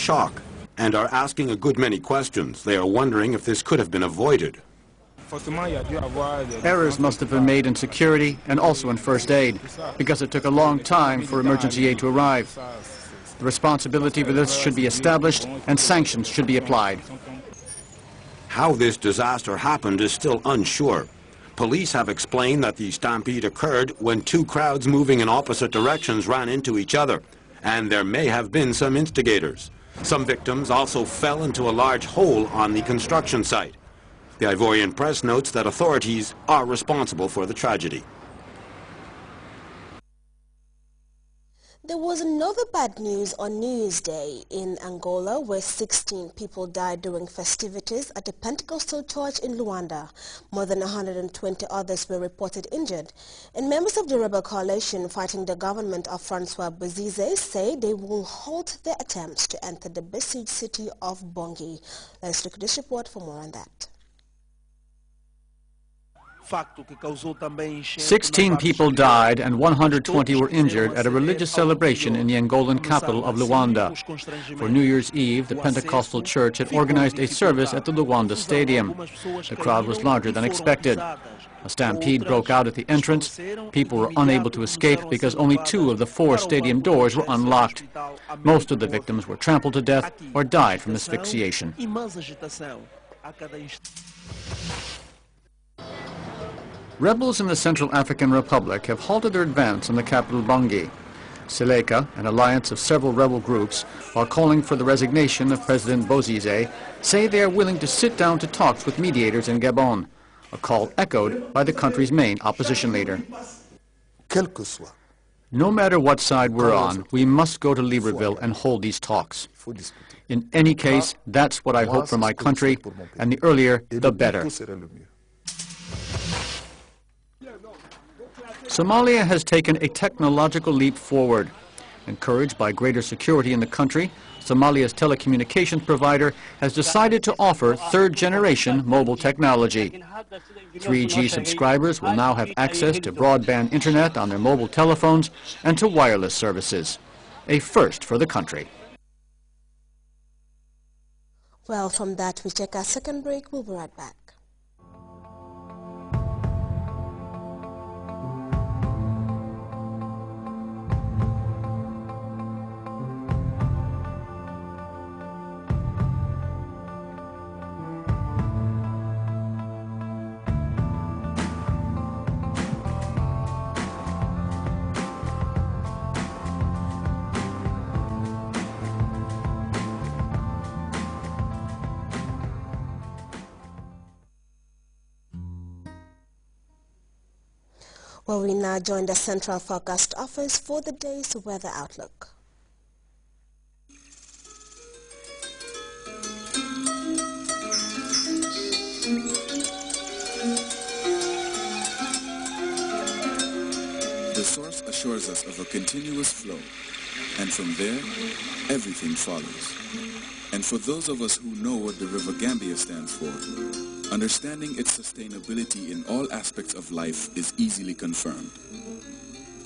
shock and are asking a good many questions. They are wondering if this could have been avoided. Errors must have been made in security and also in first aid, because it took a long time for emergency aid to arrive. The responsibility for this should be established and sanctions should be applied. How this disaster happened is still unsure. Police have explained that the stampede occurred when two crowds moving in opposite directions ran into each other, and there may have been some instigators. Some victims also fell into a large hole on the construction site. The Ivorian press notes that authorities are responsible for the tragedy. There was another bad news on New Year's Day in Angola, where 16 people died during festivities at the Pentecostal church in Luanda. More than 120 others were reported injured. And members of the rebel coalition fighting the government of Francois Bozize say they will halt their attempts to enter the besieged city of Bongi. Let's look at this report for more on that. 16 people died and 120 were injured at a religious celebration in the Angolan capital of Luanda. For New Year's Eve, the Pentecostal church had organized a service at the Luanda stadium. The crowd was larger than expected. A stampede broke out at the entrance. People were unable to escape because only 2 of the 4 stadium doors were unlocked. Most of the victims were trampled to death or died from asphyxiation. Rebels in the Central African Republic have halted their advance on the capital Bangui. Seleka, an alliance of several rebel groups, while calling for the resignation of President Bozize, say they are willing to sit down to talks with mediators in Gabon, a call echoed by the country's main opposition leader. No matter what side we're on, we must go to Libreville and hold these talks. In any case, that's what I hope for my country, and the earlier, the better. Somalia has taken a technological leap forward. Encouraged by greater security in the country, Somalia's telecommunications provider has decided to offer third-generation mobile technology. 3G subscribers will now have access to broadband internet on their mobile telephones and to wireless services. A first for the country. Well, from that we take our second break. We'll be right back. Well, we now join the Central Forecast Office for the day's weather outlook. The source assures us of a continuous flow, and from there, everything follows. And for those of us who know what the River Gambia stands for, understanding its sustainability in all aspects of life is easily confirmed.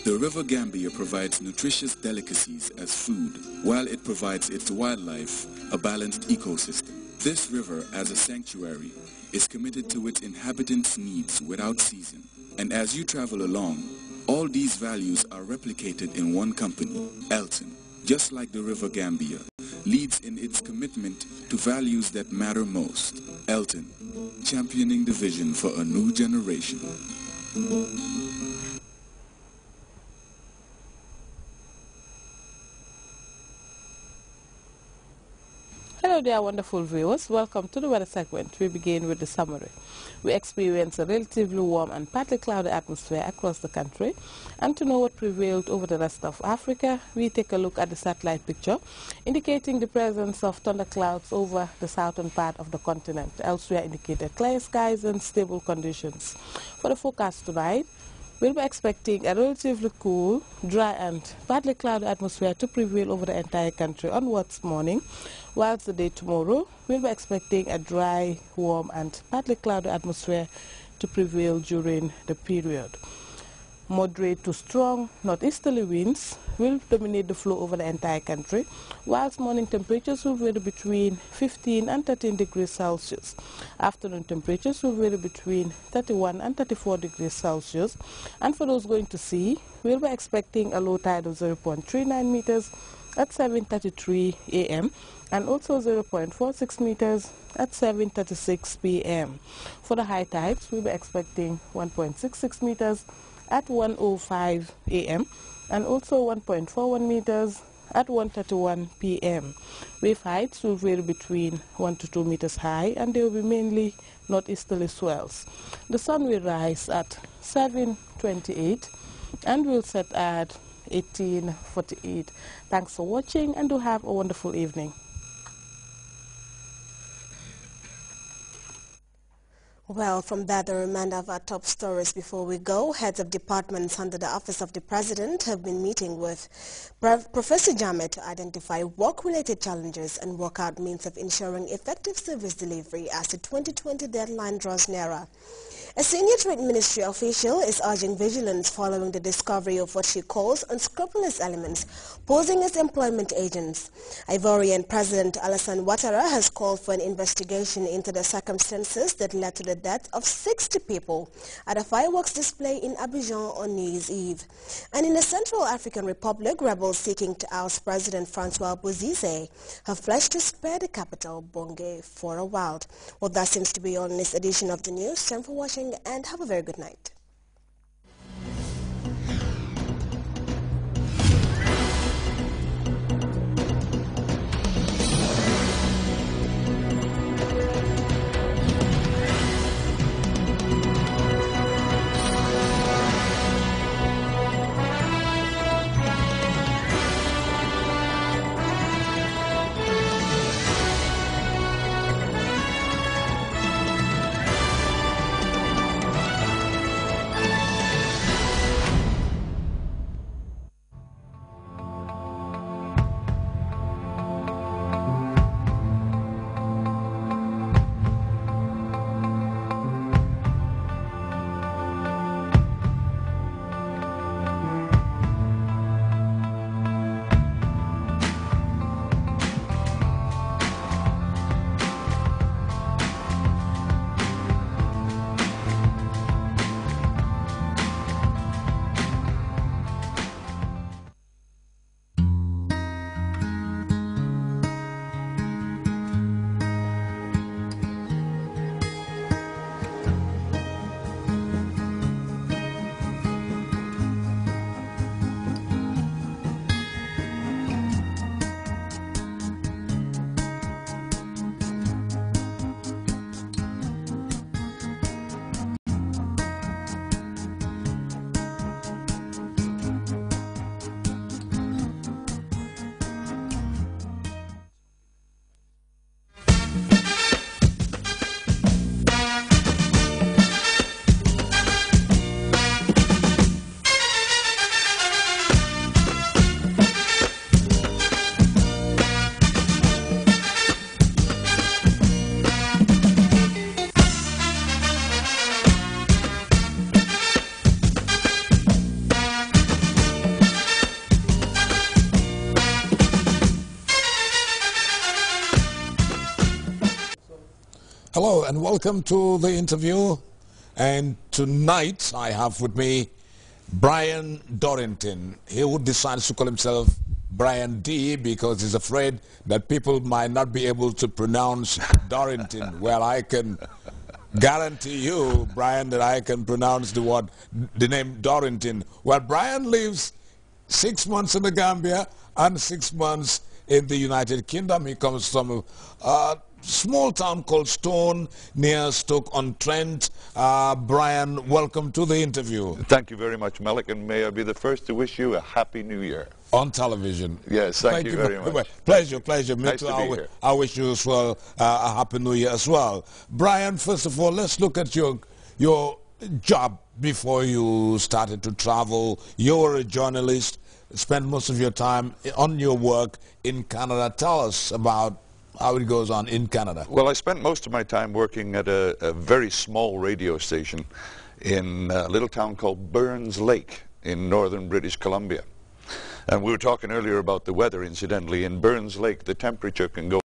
The River Gambia provides nutritious delicacies as food, while it provides its wildlife a balanced ecosystem. This river, as a sanctuary, is committed to its inhabitants' needs without ceasing. And as you travel along, all these values are replicated in one company, Elton, just like the River Gambia, leads in its commitment to values that matter most. Elton, championing the vision for a new generation. Hello there, wonderful viewers. Welcome to the weather segment. We begin with the summary. We experience a relatively warm and partly cloudy atmosphere across the country. And to know what prevailed over the rest of Africa, we take a look at the satellite picture, indicating the presence of thunderclouds over the southern part of the continent. Elsewhere indicated clear skies and stable conditions. For the forecast tonight, we'll be expecting a relatively cool, dry and partly cloudy atmosphere to prevail over the entire country onwards morning, whilst the day tomorrow, we'll be expecting a dry, warm and partly cloudy atmosphere to prevail during the period. Moderate to strong northeasterly winds will dominate the flow over the entire country, whilst morning temperatures will vary between 15 and 13 degrees Celsius. Afternoon temperatures will vary between 31 and 34 degrees Celsius. And for those going to sea, we'll be expecting a low tide of 0.39 meters at 7:33 a.m. and also 0.46 meters at 7:36 p.m. For the high tides, we'll be expecting 1.66 meters at 1:05 a.m. and also 1.41 meters at 1:31 p.m. Wave heights will vary between 1 to 2 meters high, and they will be mainly northeasterly swells. The sun will rise at 7:28 and will set at 18:48. Thanks for watching, and do have a wonderful evening. Well, from that, the remainder of our top stories before we go. Heads of departments under the Office of the President have been meeting with Professor Jammeh to identify work-related challenges and work out means of ensuring effective service delivery as the 2020 deadline draws nearer. A senior Trade Ministry official is urging vigilance following the discovery of what she calls unscrupulous elements posing as employment agents. Ivorian President Alassane Ouattara has called for an investigation into the circumstances that led to the death of 60 people at a fireworks display in Abidjan on New Year's Eve. And in the Central African Republic, rebels seeking to oust President Francois Bozize have pledged to spare the capital, Bangui, for a while. Well, that seems to be all in this edition of the news. Thanks for watching and have a very good night. Hello and welcome to the interview, and tonight I have with me Brian Dorrington. He would decide to call himself Brian D because he's afraid that people might not be able to pronounce Dorrington. Well, I can guarantee you, Brian, that I can pronounce the name Dorrington. Well, Brian lives 6 months in the Gambia and 6 months in the United Kingdom. He comes from small town called Stone near Stoke-on-Trent. Brian, welcome to the interview. Thank you very much, Malik, and may I be the first to wish you a happy new year. On television. Yes, thank you very much. Pleasure. Nice to be here. I wish you as well a happy new year as well. Brian, first of all, let's look at your job before you started to travel. You were a journalist, spent most of your time on your work in Canada. Tell us about how it goes on in Canada. Well, I spent most of my time working at a very small radio station in a little town called Burns Lake in northern British Columbia. And we were talking earlier about the weather, incidentally. In Burns Lake, the temperature can go